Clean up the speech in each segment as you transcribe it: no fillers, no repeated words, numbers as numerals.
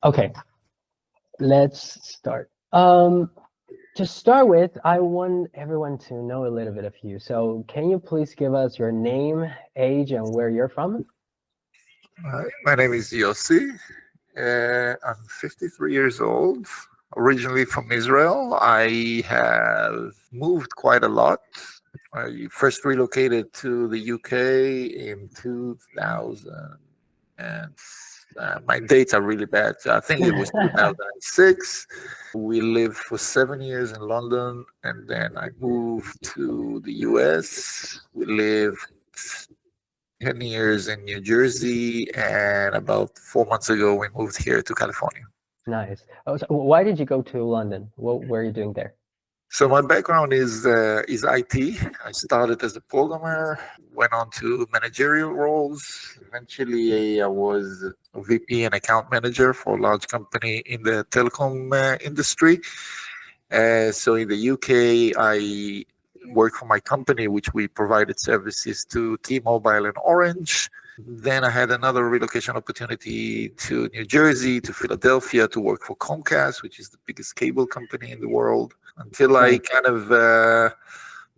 Okay, let's start. To start with, I want everyone to know a little bit of you. So can you please give us your name, age, and where you're from? My name is Yossi. I'm 53 years old, originally from Israel. I have moved quite a lot. I first relocated to the UK in 2000, and my dates are really bad. I think it was 2006. We lived for 7 years in London, and then I moved to the US. We lived 10 years in New Jersey, and about 4 months ago, we moved here to California. Nice. Oh, so why did you go to London? What were you doing there? So my background is IT. I started as a programmer, went on to managerial roles. Eventually, I was a VP and account manager for a large company in the telecom industry. So in the UK, I worked for my company, which we provided services to T-Mobile and Orange. Then I had another relocation opportunity to New Jersey, to Philadelphia, to work for Comcast, which is the biggest cable company in the world, until I Nice. kind of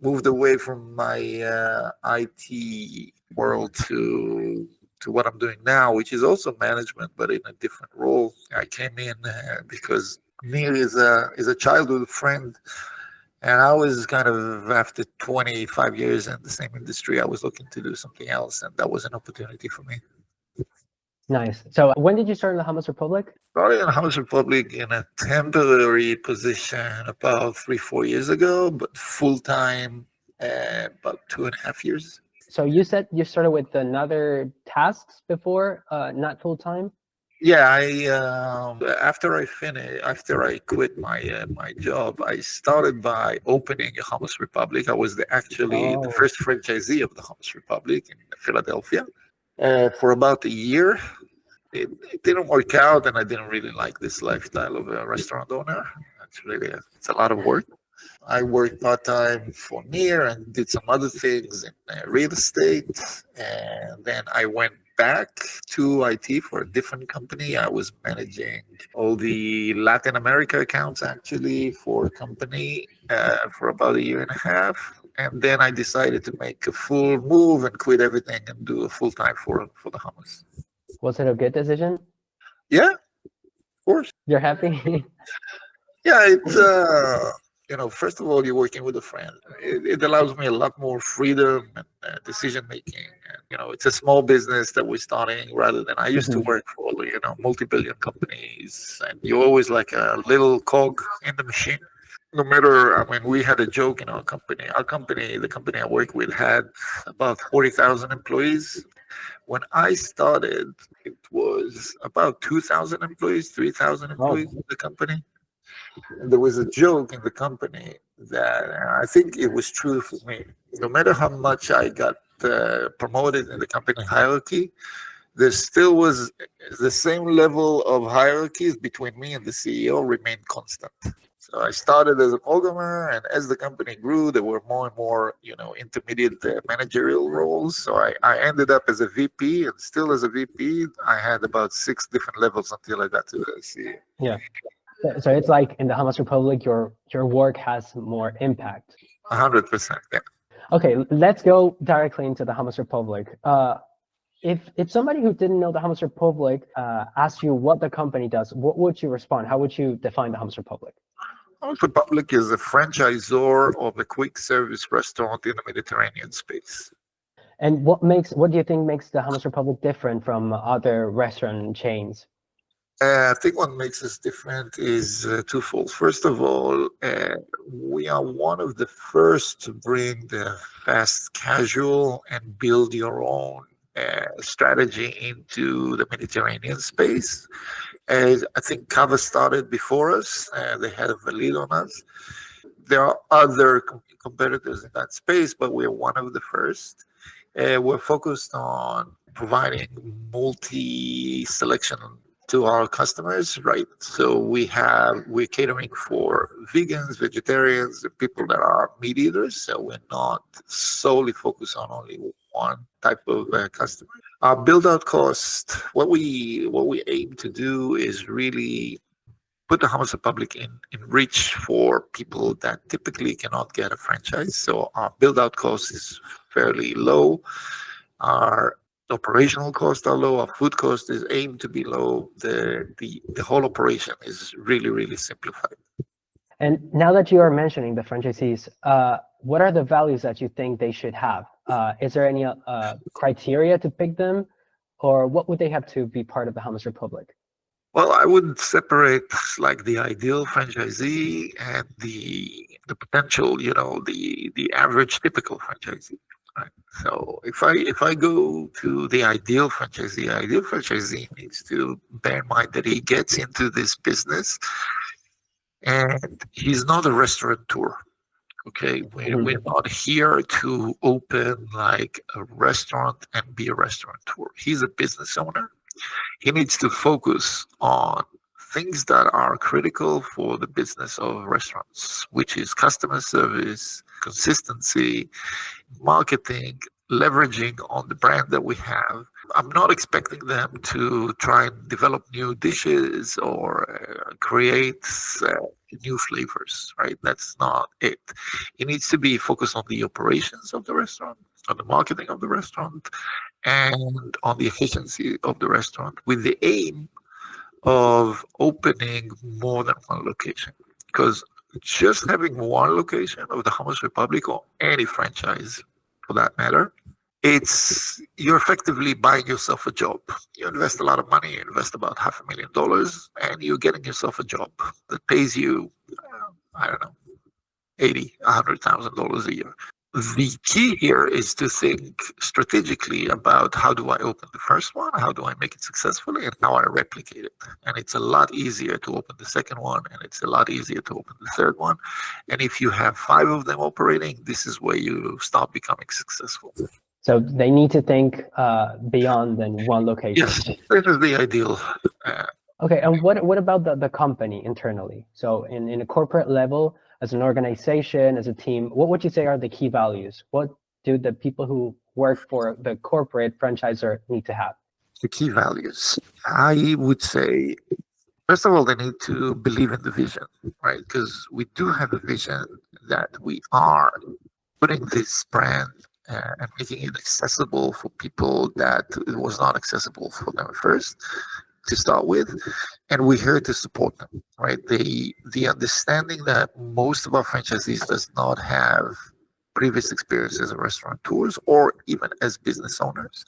moved away from my IT world to what I'm doing now, which is also management, but in a different role. I came in because Neil is a childhood friend, and I was kind of, after 25 years in the same industry, I was looking to do something else, and that was an opportunity for me. Nice. So when did you start in the Hamas Republic? Started in House Republic in a temporary position about 3, 4 years ago, but full time about 2.5 years. So you said you started with another tasks before, not full time? Yeah, I after I quit my job, I started by opening a Hummus Republic. I was actually the Oh, first franchisee of the Hummus Republic in Philadelphia for about a year. It didn't work out, and I didn't really like this lifestyle of a restaurant owner. It's a lot of work. I worked part time for Near and did some other things in real estate. And then I went back to IT for a different company. I was managing all the Latin America accounts actually for a company for about a year and a half. And then I decided to make a full move and quit everything and do a full time for the hummus. was it a good decision? Yeah, of course. You're happy? Yeah, first of all, you're working with a friend. It allows me a lot more freedom and decision making. And, it's a small business that we're starting rather than I used to Mhm. work for, multi-billion companies. And you're always like a little cog in the machine. No matter, I mean, we had a joke in our company. Our company, the company I work with, had about 40,000 employees. When I started, it was about 2,000 employees, 3,000 employees Oh, in the company. There was a joke in the company that I think it was true for me. No matter how much I got promoted in the company hierarchy, there still was the same level of hierarchies between me and the CEO remained constant. So I started as a programmer, and as the company grew, there were more and more, intermediate managerial roles. So I ended up as a VP, and still as a VP, I had about 6 different levels until I got to the CEO. yeah. So it's like in the Hamas Republic, your work has more impact. 100%. Yeah. Okay, let's go directly into the Hamas Republic. If somebody who didn't know the Hamas Republic asked you what the company does, what would you respond? How would you define the Hamas Republic? Orange Republic is a franchisor of a quick service restaurant in the Mediterranean space. And what do you think makes the Hamas Republic different from other restaurant chains? I think what makes us different is twofold. First of all, we are one of the first to bring the fast casual and build your own strategy into the Mediterranean space. I think Cava started before us. They had a lead on us. There are other competitors in that space, but we're one of the first. We're focused on providing multi-selection to our customers, right? So we're catering for vegans, vegetarians, people that are meat eaters. So we're not solely focused on only one type of customer. Our build out cost, what we aim to do is really put the Hamas Republic in reach for people that typically cannot get a franchise. So our build out cost is fairly low. Our operational costs are low. Our food cost is aimed to be low. The whole operation is really, really simplified. And now that you are mentioning the franchisees, what are the values that you think they should have? Is there any criteria to pick them, or what would they have to be part of the Hamas Republic? Well, I would separate like the ideal franchisee and the potential, the average typical franchisee. Right. So if I go to the ideal franchisee needs to bear in mind that he gets into this business and he's not a restaurateur. Okay, we're Mhm. not here to open like a restaurant and be a restaurateur. He's a business owner. He needs to focus on things that are critical for the business of restaurants, which is customer service, consistency, marketing, leveraging on the brand that we have. I'm not expecting them to try and develop new dishes or create uh, new flavors, right? That's not it. It needs to be focused on the operations of the restaurant, on the marketing of the restaurant, and on the efficiency of the restaurant with the aim of opening more than one location. Because just having one location of the Hamas Republic or any franchise for that matter, it's you're effectively buying yourself a job. You invest a lot of money, you invest about $500,000, and you're getting yourself a job that pays you, I don't know, 80, $100,000 a year. The key here is to think strategically about how do I open the first one, how do I make it successfully, and how I replicate it. And it's a lot easier to open the second one, and it's a lot easier to open the third one. And if you have five of them operating, this is where you start becoming successful. So they need to think beyond than one location. Yes, this is the ideal. Uh, Okay, and what about the company internally? So in a corporate level, as an organization, as a team, what would you say are the key values? What do the people who work for the corporate franchisor need to have? the key values. I would say, first of all, they need to believe in the vision, right? Because we do have a vision that we are putting this brand and making it accessible for people that it was not accessible for them first to start with, and we're here to support them, right? The understanding that most of our franchisees does not have previous experience as restaurateurs or even as business owners,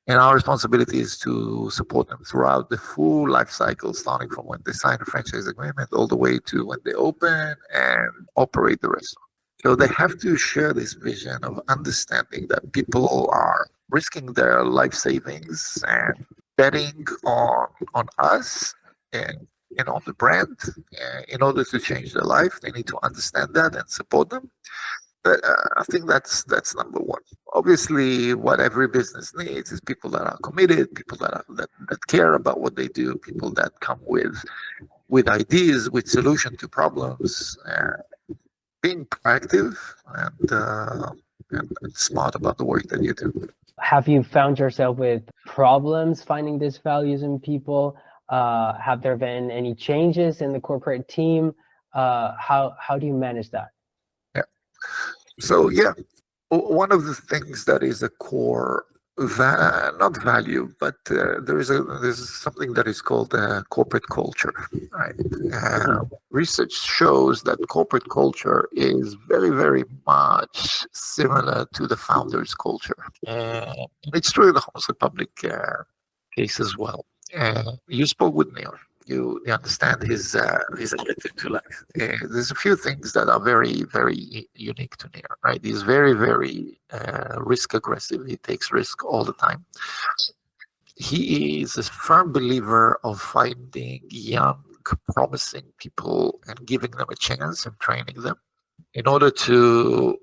and our responsibility is to support them throughout the full life cycle, starting from when they sign a franchise agreement all the way to when they open and operate the restaurant. So they have to share this vision of understanding that people are risking their life savings and betting on us and on the brand in order to change their life. They need to understand that and support them. But I think that's number one. Obviously, what every business needs is people that are committed, people that care about what they do, people that come with ideas, with solution to problems, being proactive and smart about the work that you do. Have you found yourself with problems finding these values in people? Have there been any changes in the corporate team? How do you manage that? Yeah. So yeah, one of the things that is a core not value, but there's something that is called corporate culture, right? Research shows that corporate culture is very, very much similar to the founder's culture. It's true in the Homeless Republic case as well. You spoke with Neil. You understand his attitude to life. There's a few things that are very, very unique to Neil, right? He's very, very risk aggressive. He takes risk all the time. He is a firm believer of finding young, promising people and giving them a chance and training them in order to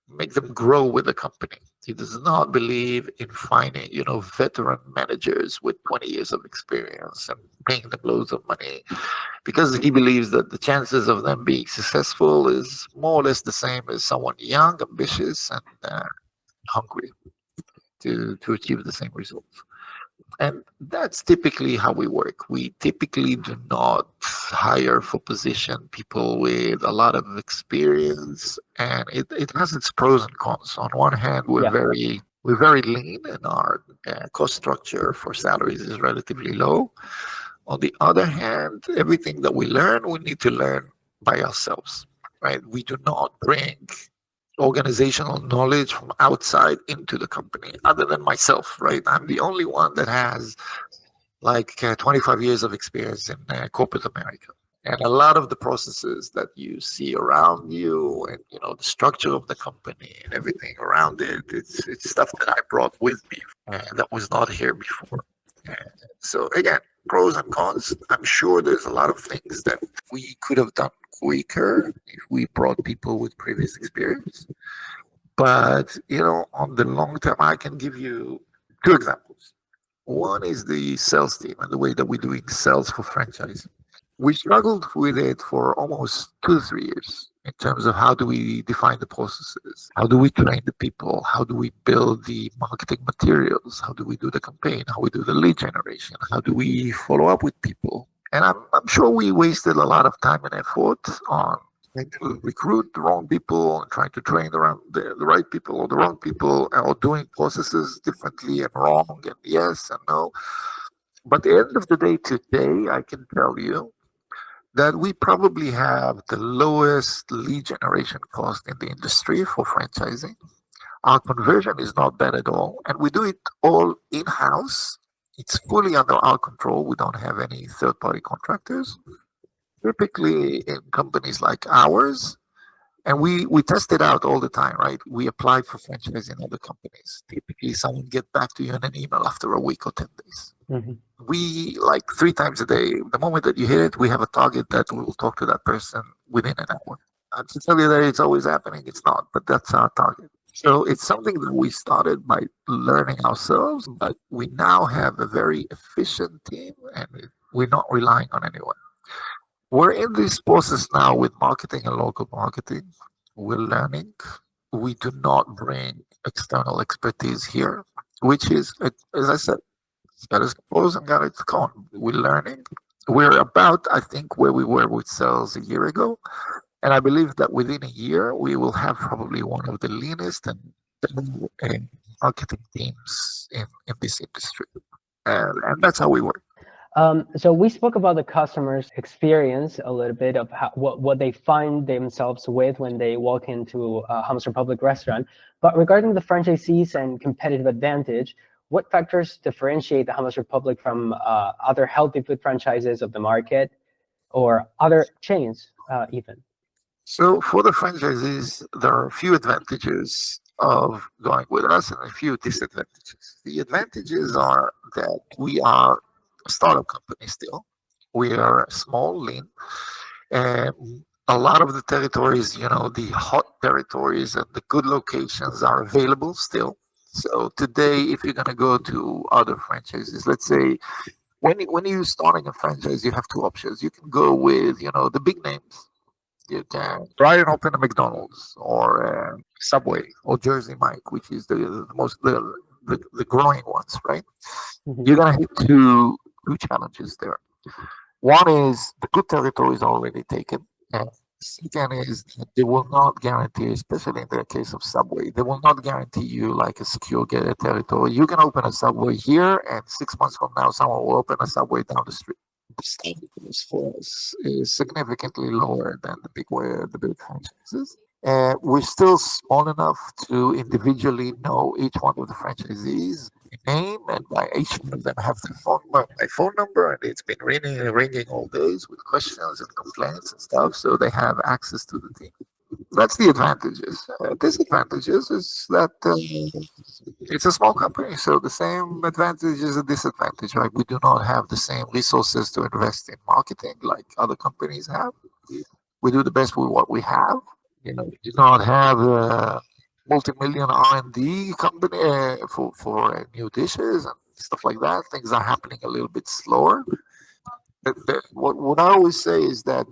make them grow with the company. He does not believe in finding, veteran managers with 20 years of experience and paying them loads of money because he believes that the chances of them being successful is more or less the same as someone young, ambitious, and hungry. to achieve the same results. And that's typically how we work. We typically do not hire for position people with a lot of experience, and it has its pros and cons. On one hand, Yeah. we're very lean, and our cost structure for salaries is relatively low. On the other hand, everything that we learn, we need to learn by ourselves, right? We do not bring organizational knowledge from outside into the company, other than myself, right? I'm the only one that has like 25 years of experience in corporate America. And a lot of the processes that you see around you, and the structure of the company and everything around it, it's stuff that I brought with me that was not here before. Uh, so again, pros and cons. I'm sure there's a lot of things that we could have done quicker if we brought people with previous experience. But on the long term, I can give you two examples. One is the sales team and the way that we're doing sales for franchise. We struggled with it for almost 2 to 3 years in terms of how do we define the processes, how do we train the people, how do we build the marketing materials, how do we do the campaign, how we do the lead generation, how do we follow up with people. And I'm sure we wasted a lot of time and effort on trying to recruit the wrong people and trying to train the right people or the wrong people, or doing processes differently and wrong and yes and no. But at the end of the day, today, I can tell you that we probably have the lowest lead generation cost in the industry for franchising. Our conversion is not bad at all, and we do it all in house. It's fully under our control. We don't have any third party contractors. Typically, in companies like ours, and we test it out all the time, right? We apply for franchise in other companies. Typically, someone get back to you in an email after a week or 10 days. Mhm. We like 3 times a day. The moment that you hit it, we have a target that we will talk to that person within an hour. To tell you that it's always happening, it's not, but that's our target. So it's something that we started by learning ourselves, but we now have a very efficient team, and we're not relying on anyone. We're in this process now with marketing and local marketing. We're learning. We do not bring external expertise here, which is, as I said, it's got its pros and got its cons. We're learning. We're about, I think, where we were with sales a year ago. And I believe that within a year, we will have probably one of the leanest and marketing teams in this industry. And that's how we work. So we spoke about the customer's experience a little bit of what they find themselves with when they walk into a Hummus Republic restaurant. But regarding the franchisees and competitive advantage, what factors differentiate the Hummus Republic from other healthy food franchises of the market or other chains even? So for the franchisees, there are a few advantages of going with us and a few disadvantages. The advantages are that we are a startup company still. We are small, lean, and a lot of the territories, the hot territories and the good locations are available still. So today, if you're going to go to other franchises, let's say when you're starting a franchise, you have two options. You can go with, the big names. You can try and open a McDonald's or Subway or Jersey Mike, which is the most the growing ones, right? Mhm. You're gonna hit two challenges there. One is the good territory is already taken. And second is that they will not guarantee, especially in the case of Subway, they will not guarantee you like a secure territory. You can open a Subway here, and 6 months from now, someone will open a Subway down the street. The starting cost for us is significantly lower than the big franchises. And we're still small enough to individually know each one of the franchisees name, and by each one of them have my phone number, and it's been ringing all days with questions and complaints and stuff, so they have access to the team. That's the advantages. Disadvantages is that it's a small company, so the same advantage is a disadvantage. Right? We do not have the same resources to invest in marketing like other companies have. We do the best with what we have. We do not have a multi-million R&D company for new dishes and stuff like that. Things are happening a little bit slower. What I always say is that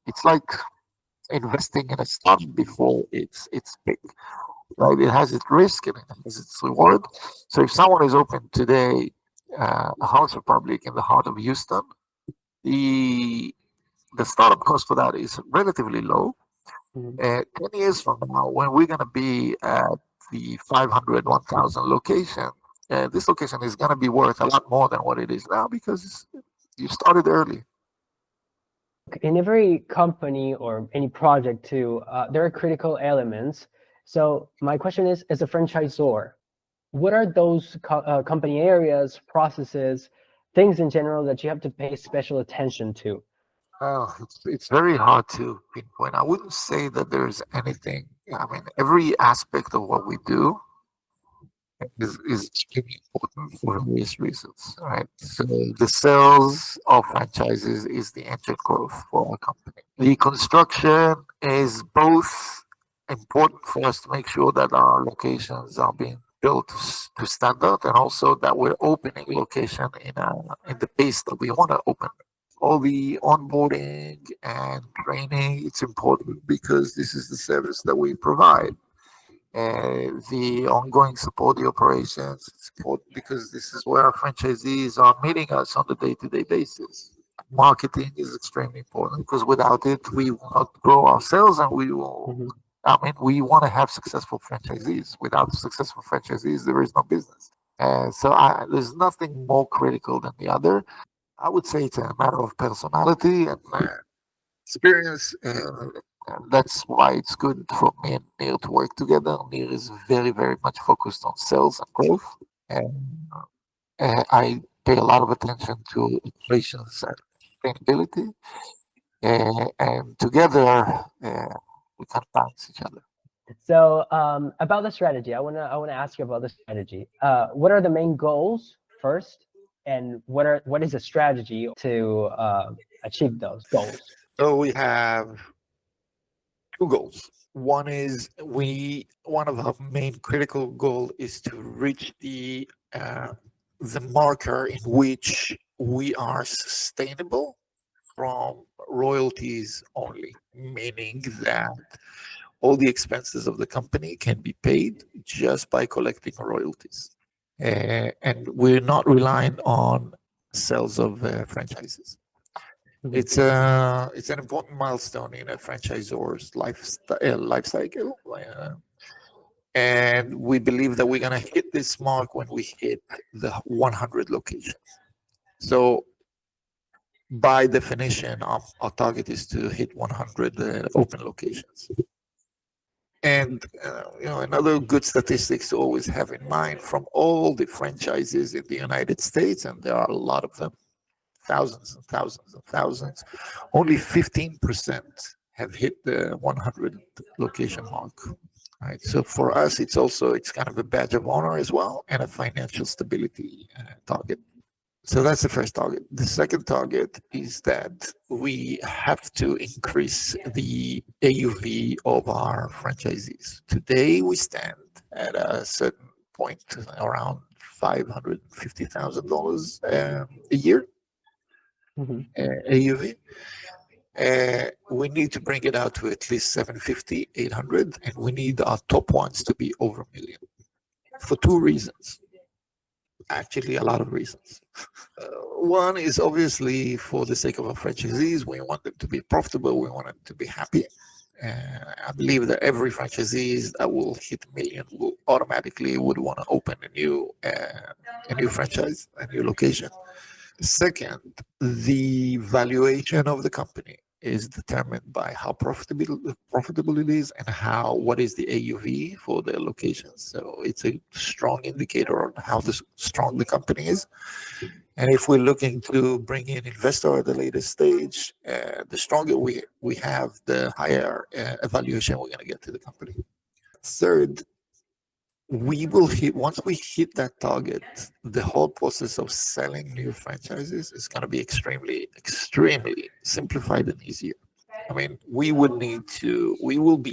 it's like investing in a startup before it's big. right? It has its risk and it has its reward. So if someone is open today, a House Republic in the heart of Houston, the the startup cost for that is relatively low. Mhm. 10 years from now, when we're going to be at the 500, 1,000 location, this location is going to be worth a lot more than what it is now because you started early. In every company or any project too, there are critical elements. So my question is, as a franchisor, what are those company areas, processes, things in general that you have to pay special attention to? It's very hard to pinpoint. I wouldn't say that there's anything. I mean, every aspect of what we do is extremely important for various reasons, right? So the sales of franchises is the engine growth for our company. The construction is both important for us to make sure that our locations are being built to standard, and also that we're opening location in the pace that we want to open. All the onboarding and training, it's important because this is the service that we provide. The ongoing support, the operations, it's important because this is where our franchisees are meeting us on the day-to-day basis. Marketing is extremely important because without it, we will not grow our sales and we will. Mhm. I mean, we want to have successful franchisees. Without successful franchisees, there is no business. There's nothing more critical than the other. I would say it's a matter of personality and experience. And that's why it's good for me and Neil to work together. Neil is very, very much focused on sales and growth. And I pay a lot of attention to operations and sustainability. And together, we can balance each other. So about the strategy, I wanna ask you about the strategy. What are the main goals first, and what is the strategy to achieve those goals? So we have two goals. One of our main critical goal is to reach the marker in which we are sustainable from royalties only, meaning that all the expenses of the company can be paid just by collecting royalties. And we're not relying on sales of franchises. Mhm. It's an important milestone in a franchisor's life cycle, and we believe that we're gonna hit this mark when we hit the 100 locations. So by definition, our target is to hit 100 open locations. And another good statistics to always have in mind from all the franchises in the United States, and there are a lot of them, thousands and thousands and thousands, only 15% have hit the 100 location mark. Right. So for us, it's kind of a badge of honor as well, and a financial stability target. So that's the first target. The second target is that we have to increase the AUV of our franchisees. Today, we stand at a certain point around $550,000 a year Mhm. AUV. We need to bring it out to at least 750, 800, and we need our top ones to be over a million for two reasons. Actually, a lot of reasons. One is obviously for the sake of our franchisees. We want them to be profitable. We want them to be happy. I believe that every franchisee that will hit a million will automatically would want to open a new franchise, a new location. Second, the valuation of the company is determined by how profitable it is and what is the AUV for the locations. So it's a strong indicator on how strong the company is. And if we're looking to bring in investor at the latest stage, the stronger we have, the higher evaluation we're going to get to the company. Third, we will hit once we hit that target, the whole process of selling new franchises is going to be extremely simplified and easier. I mean, we will be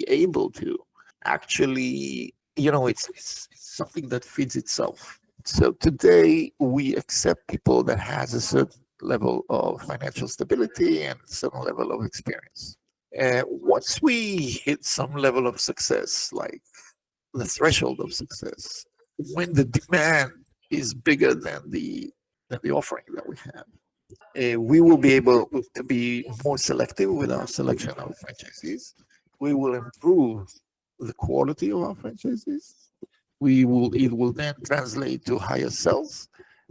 able to actually, it's something that feeds itself. So today we accept people that has a certain level of financial stability and certain level of experience. Once we hit some level of success, like the threshold of success, when the demand is bigger than the offering that we have, we will be able to be more selective with our selection of franchisees. We will improve the quality of our franchisees. It will then translate to higher sales,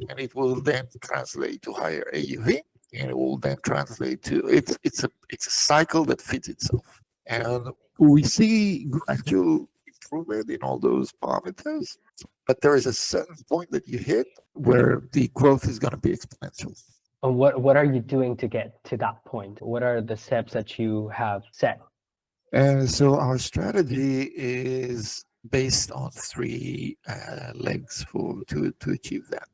and it will then translate to higher AUV, and it will then translate to it's a cycle that fits itself. And we see gradual improvement in all those parameters, but there is a certain point that you hit where the growth is going to be exponential. And what are you doing to get to that point? What are the steps that you have set? And so our strategy is based on three legs to achieve that.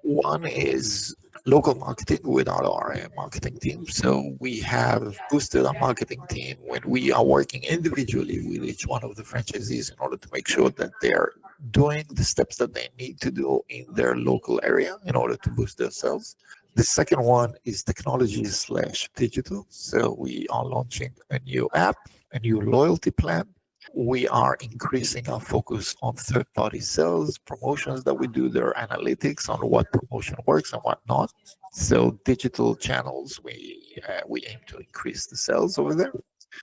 One is local marketing without our marketing team. So we have boosted our marketing team when we are working individually with each one of the franchisees in order to make sure that they're doing the steps that they need to do in their local area in order to boost their sales. The second one is technology slash digital. So we are launching a new app, a new loyalty plan. We are increasing our focus on third-party sales, promotions that we do, their analytics on what promotion works and what not. So digital channels, we aim to increase the sales over there.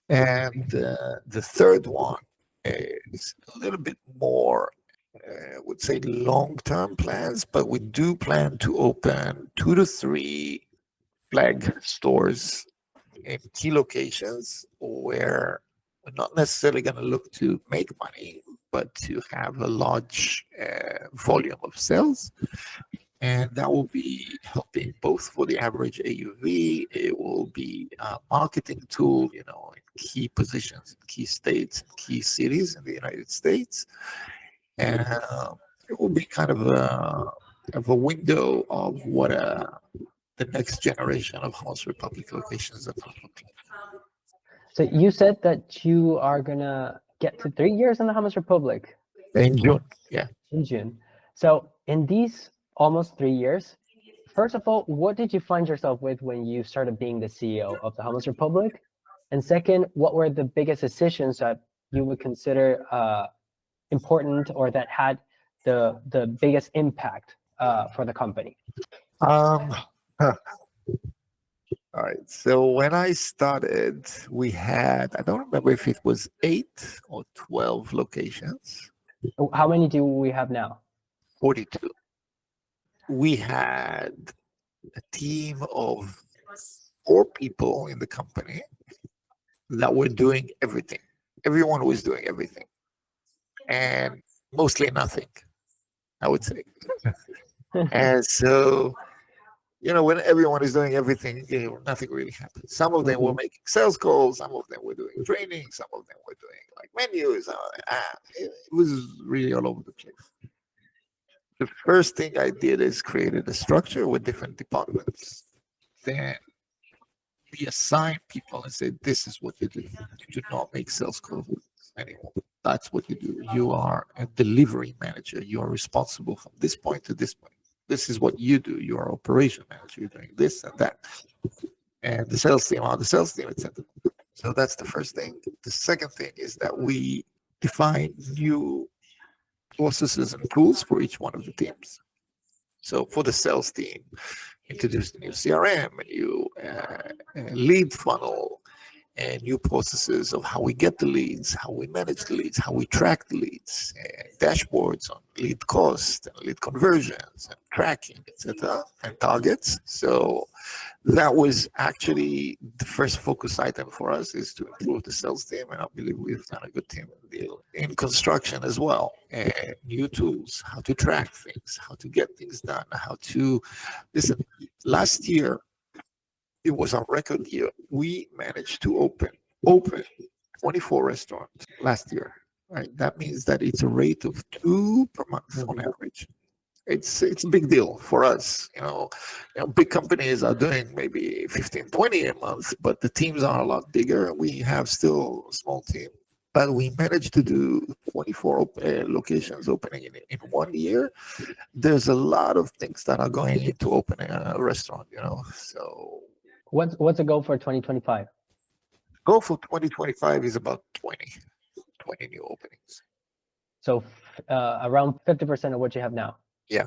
And the third one is a little bit more, I would say, long-term plans, but we do plan to open 2 to 3 flag stores in key locations where we're not necessarily going to look to make money, but to have a large volume of sales. And that will be helping both for the average AUV. It will be a marketing tool, in key positions, in key states, in key cities in the United States. And it will be kind of a window of what the next generation of House Republic locations are going to look like. So you said that you are gonna get to 3 years in the Hamas Republic In June, yeah. in June. So in these almost 3 years, first of all, what did you find yourself with when you started being the CEO of the Hamas Republic? And second, what were the biggest decisions that you would consider important or that had the biggest impact for the company? All right. So when I started, we had, I don't remember if it was 8 or 12 locations. How many do we have now? 42. We had a team of 4 people in the company that were doing everything. Everyone was doing everything. And mostly nothing, I would say. And so, when everyone is doing everything, nothing really happens. Some of them were making sales calls, some of them were doing training, some of them were doing like menus. It was really all over the place. The first thing I did is created a structure with different departments. Then we assigned people and said, this is what you do. You do not make sales calls anymore. That's what you do. You are a delivery manager. You are responsible from this point to this point. This is what you do. You are operation manager. You're doing this and that. And the sales team are the sales team, etc. So that's the first thing. The second thing is that we define new processes and tools for each one of the teams. So for the sales team, introduced a new CRM, a new lead funnel, and new processes of how we get the leads, how we manage the leads, how we track the leads, dashboards on lead cost and lead conversions and tracking, etc., and targets. So that was actually the first focus item for us, is to improve the sales team, and I believe we've done a good team deal. In construction as well, new tools, how to track things, how to get things done, how to listen. Last year, it was a record year. We managed to open 24 restaurants last year. Right, that means that it's a rate of 2 per month on average. It's a big deal for us. Big companies are doing maybe 15, 20 a month, but the teams are a lot bigger. We have still a small team, but we managed to do 24 locations opening in 1 year. There's a lot of things that are going into opening a restaurant. So What's the goal for 2025? goal for 2025 is about 20 new openings. So around 50% of what you have now. Yeah.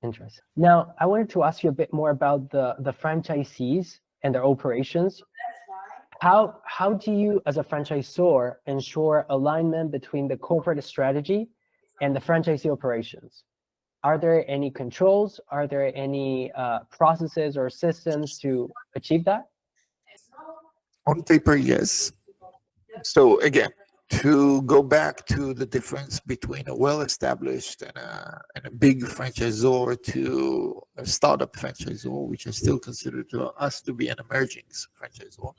Interesting. Now, I wanted to ask you a bit more about the franchisees and their operations. How do you, as a franchisor, ensure alignment between the corporate strategy and the franchisee operations? Are there any controls? Are there any processes or systems to achieve that? On paper, yes. So again, to go back to the difference between a well-established and a big franchisor to a startup franchisor, which I still consider to us to be an emerging franchisor,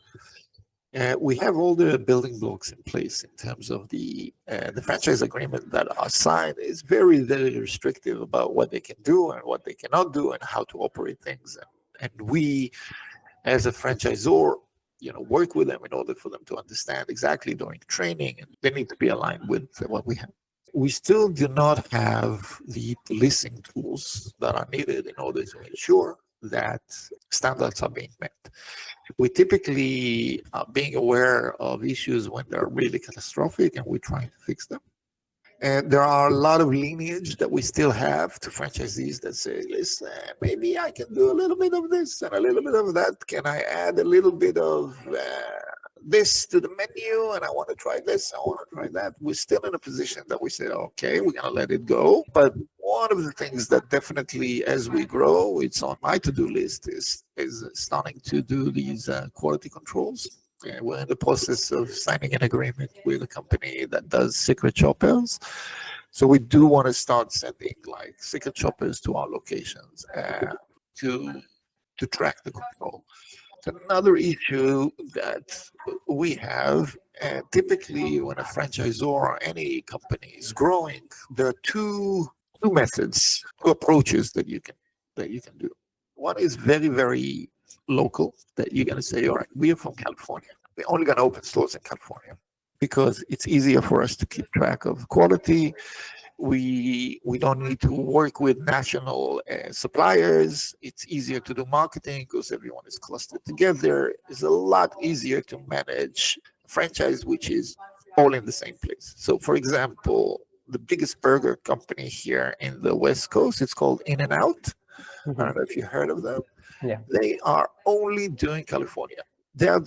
we have all the building blocks in place in terms of the franchise agreement that are signed is very, very restrictive about what they can do and what they cannot do and how to operate things. And we, as a franchisor, work with them in order for them to understand exactly during training, and they need to be aligned with what we have. We still do not have the policing tools that are needed in order to ensure that standards are being met. We typically are being aware of issues when they're really catastrophic and we're trying to fix them. And there are a lot of lineage that we still have to franchisees that say, listen, maybe I can do a little bit of this and a little bit of that. Can I add a little bit of this to the menu? And I want to try this, I want to try that. We're still in a position that we say, okay, we're going to let it go. But one of the things that definitely, as we grow, it's on my to-do list is starting to do these quality controls. We're in the process of signing an agreement with a company that does secret choppers. So we do want to start sending like secret choppers to our locations to track the control. So another issue that we have, typically when a franchisor or any company is growing, there are two methods, two approaches that you can do. One is very, very local, that you're going to say, all right, we are from California. We're only going to open stores in California because it's easier for us to keep track of quality. We don't need to work with national suppliers. It's easier to do marketing because everyone is clustered together. It's a lot easier to manage a franchise which is all in the same place. So, for example, the biggest burger company here in the West Coast, it's called In-N-Out. I don't know if you heard of them. Yeah. They are only doing California. There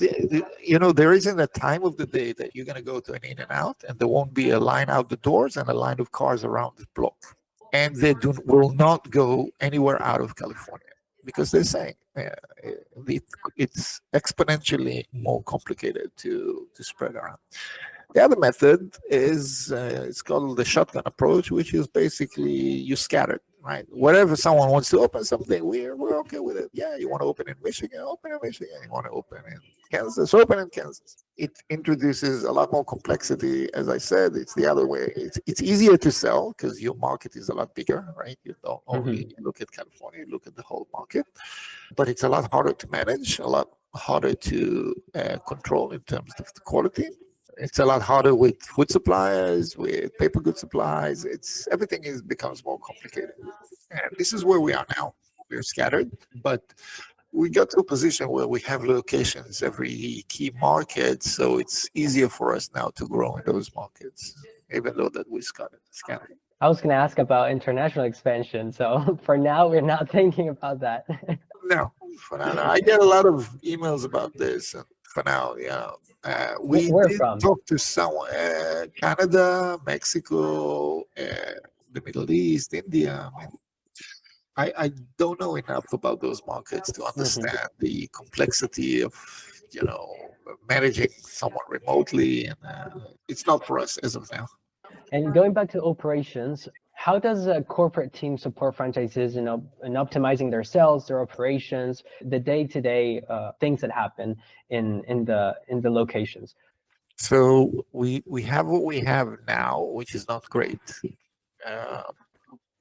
isn't a time of the day that you're going to go to an In-N-Out and there won't be a line out the doors and a line of cars around the block. And they will not go anywhere out of California because they're saying it's exponentially more complicated to spread around. The other method is it's called the shotgun approach, which is basically you scatter, right? Whatever someone wants to open something, we're okay with it. Yeah, you want to open in Michigan, open in Michigan. You want to open in Kansas, open in Kansas. It introduces a lot more complexity. As I said, it's the other way. It's easier to sell because your market is a lot bigger, right? You don't only look at California, you look at the whole market. But it's a lot harder to manage, a lot harder to control in terms of the quality. It's a lot harder with food suppliers, with paper goods supplies. Everything becomes more complicated. And this is where we are now. We're scattered, but we got to a position where we have locations every key market, so it's easier for us now to grow in those markets, even though that we're scattered. I was going to ask about international expansion. So for now, we're not thinking about that. No, for now, no. I get a lot of emails about this. And for now, we Where did from? talk to someone, Canada, Mexico, the Middle East, India. I don't know enough about those markets to understand the complexity of, managing someone remotely, and it's not for us as of now. And going back to operations, how does a corporate team support franchises in optimizing their sales, their operations, the day-to-day things that happen in the locations? So we have what we have now, which is not great.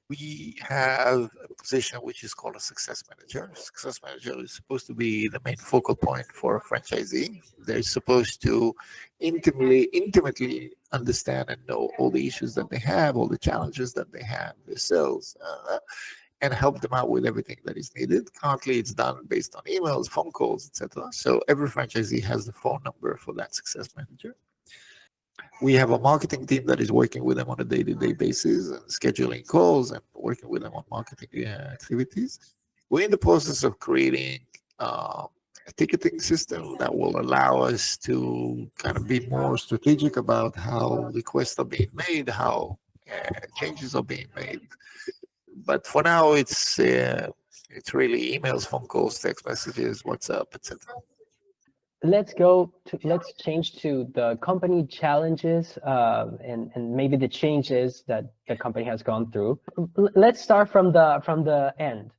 We have a position which is called a success manager. Success manager is supposed to be the main focal point for a franchisee. They're supposed to intimately understand and know all the issues that they have, all the challenges that they have, their sales, and help them out with everything that is needed. Currently, it's done based on emails, phone calls, etc. So every franchisee has the phone number for that success manager. We have a marketing team that is working with them on a day-to-day basis and scheduling calls and working with them on marketing activities. We're in the process of creating uh, a ticketing system that will allow us to kind of be more strategic about how requests are being made, how changes are being made. But for now, it's really emails, phone calls, text messages, WhatsApp, etc. Let's change to the company challenges, and maybe the changes that the company has gone through. Let's start from the end.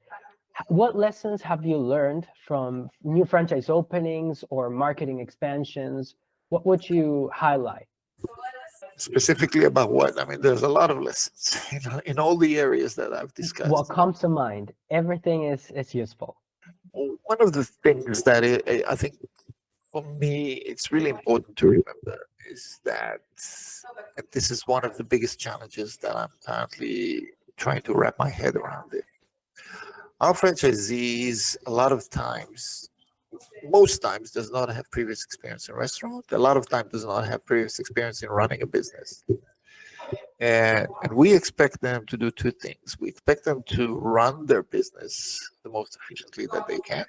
What lessons have you learned from new franchise openings or marketing expansions? What would you highlight? Specifically about what? I mean, there's a lot of lessons in all the areas that I've What discussed. comes to mind? Everything is useful. One of the things that I think for me it's really important to remember is that, and this is one of the biggest challenges that I'm currently trying to wrap my head around it. Our franchisees, a lot of times, most times, does not have previous experience in restaurant. A lot of times, does not have previous experience in running a business. And we expect them to do two things. We expect them to run their business the most efficiently that they can,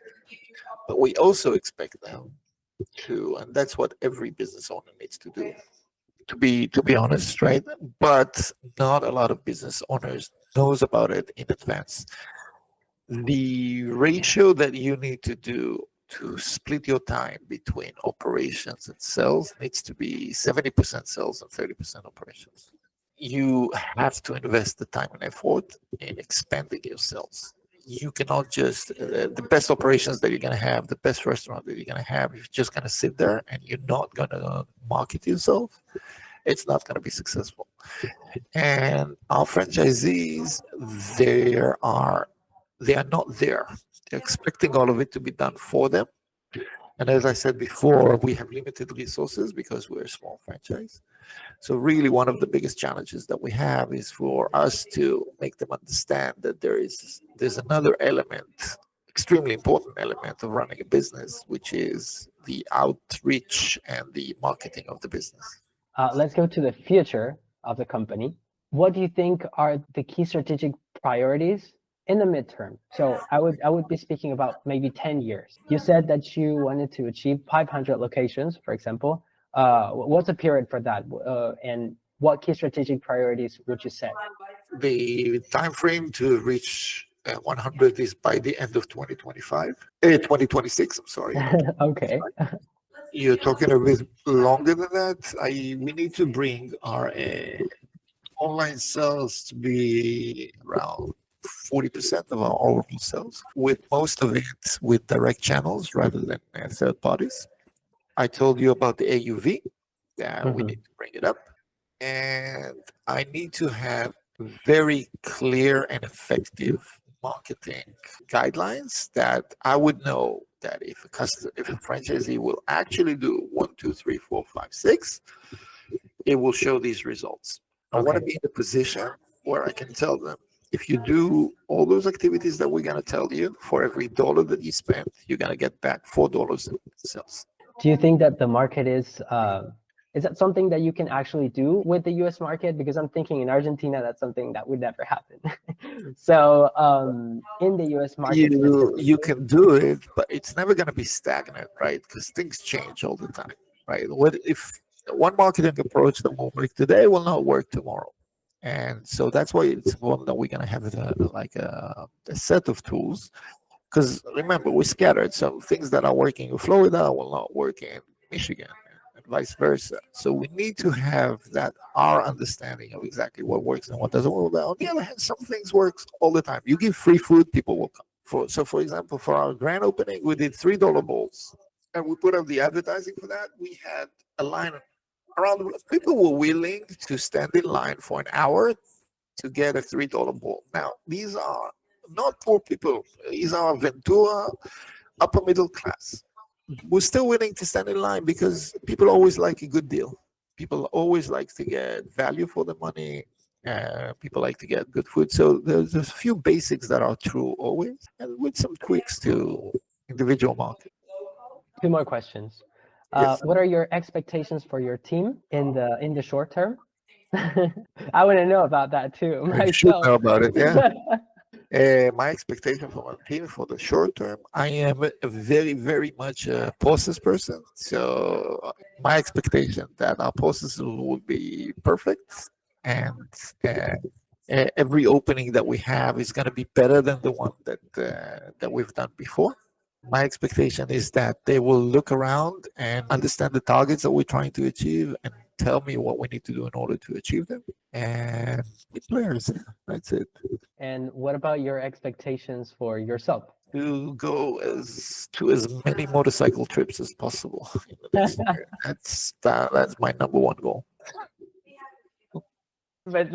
but we also expect them to, and that's what every business owner needs to do, to be honest, right? But not a lot of business owners knows about it in advance. The ratio that you need to do to split your time between operations and sales needs to be 70% sales and 30% operations. You have to invest the time and effort in expanding your sales. You cannot just the best operations that you're going to have, the best restaurant that you're going to have, if you're just going to sit there and you're not going to market yourself, it's not going to be successful. And our franchisees, they are they are not there. They're expecting all of it to be done for them. And as I said before, we have limited resources because we're a small franchise. So really one of the biggest challenges that we have is for us to make them understand that there's another element, extremely important element of running a business, which is the outreach and the marketing of the business. Let's go to the future of the company. What do you think are the key strategic priorities in the midterm? So I would be speaking about maybe 10 years. You said that you wanted to achieve 500 locations, for example. What's the period for that? And what key strategic priorities would you set? The time frame to reach 100 is by the end of 2025, 2026. I'm sorry. Okay. You're talking a bit longer than that. We need to bring our online sales to be around 40% of our overall sales, with most of it with direct channels rather than third parties. I told you about the AUV. Yeah, we need to bring it up. And I need to have very clear and effective marketing guidelines that I would know that if a franchisee will actually do one, two, three, four, five, six, it will show these results. I want to Okay. be in a position where I can tell them, if you do all those activities that we're going to tell you, for every dollar that you spend, you're going to get back $4 in sales. Do you think that the market is that something that you can actually do with the US market? Because I'm thinking in Argentina, that's something that would never happen. So in the US market You specifically, can do it, but it's never going to be stagnant, right? Because things change all the time, right? What if one marketing approach that will work today will not work tomorrow? And so that's why it's important that we're going to have a set of tools. Because remember, we're scattered. So things that are working in Florida will not work in Michigan, and vice versa. So we need to have that our understanding of exactly what works and what doesn't work. But on the other hand, some things works all the time. You give free food, people will come. For example, for our grand opening, we did $3 bowls, and we put up the advertising for that. We had a line around. People were willing to stand in line for an hour to get a $3 bowl. Now, these are not poor people. These are Ventura upper middle class. We're still willing to stand in line because people always like a good deal. People always like to get value for the money. People like to get good food. So there's a few basics that are true always, and with some tweaks to individual market. two more questions. Yes. What are your expectations for your team in the short term? I want to know about that too You should myself. know about it. Yeah. My expectation for my team for the short term, I am a very, very much a process person. So my expectation that our processes will be perfect, and uh, every opening that we have is going to be better than the one that we've done before. My expectation is that they will look around and understand the targets that we're trying to achieve and tell me what we need to do in order to achieve them. And be players. That's it. And what about your expectations for yourself? To go as many motorcycle trips as possible in the next year. That's my number one goal. But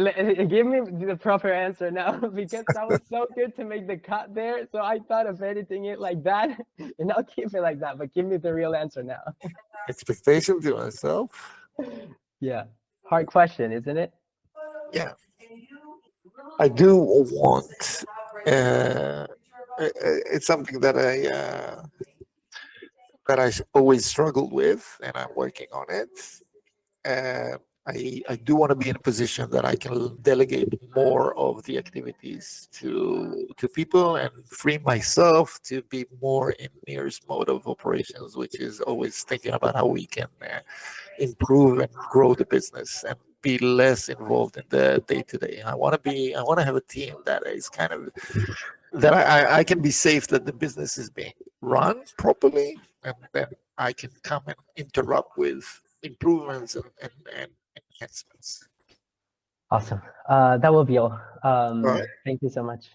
give me the proper answer now because that was so good to make the cut there. So I thought of editing it like that, and I'll keep it like that. But give me the real answer now. Expectation to myself. Yeah, hard question, isn't it? Yeah, I do want. It's something that I always struggled with, and I'm working on it. Uh, I do want to be in a position that I can delegate more of the activities to people and free myself to be more in nearest mode of operations, which is always thinking about how we can improve and grow the business and be less involved in the day to day. I want to have a team that is kind of that I can be safe that the business is being run properly, and then I can come and interrupt with improvements and enhancements. Awesome. That will be all. All right. Thank you so much.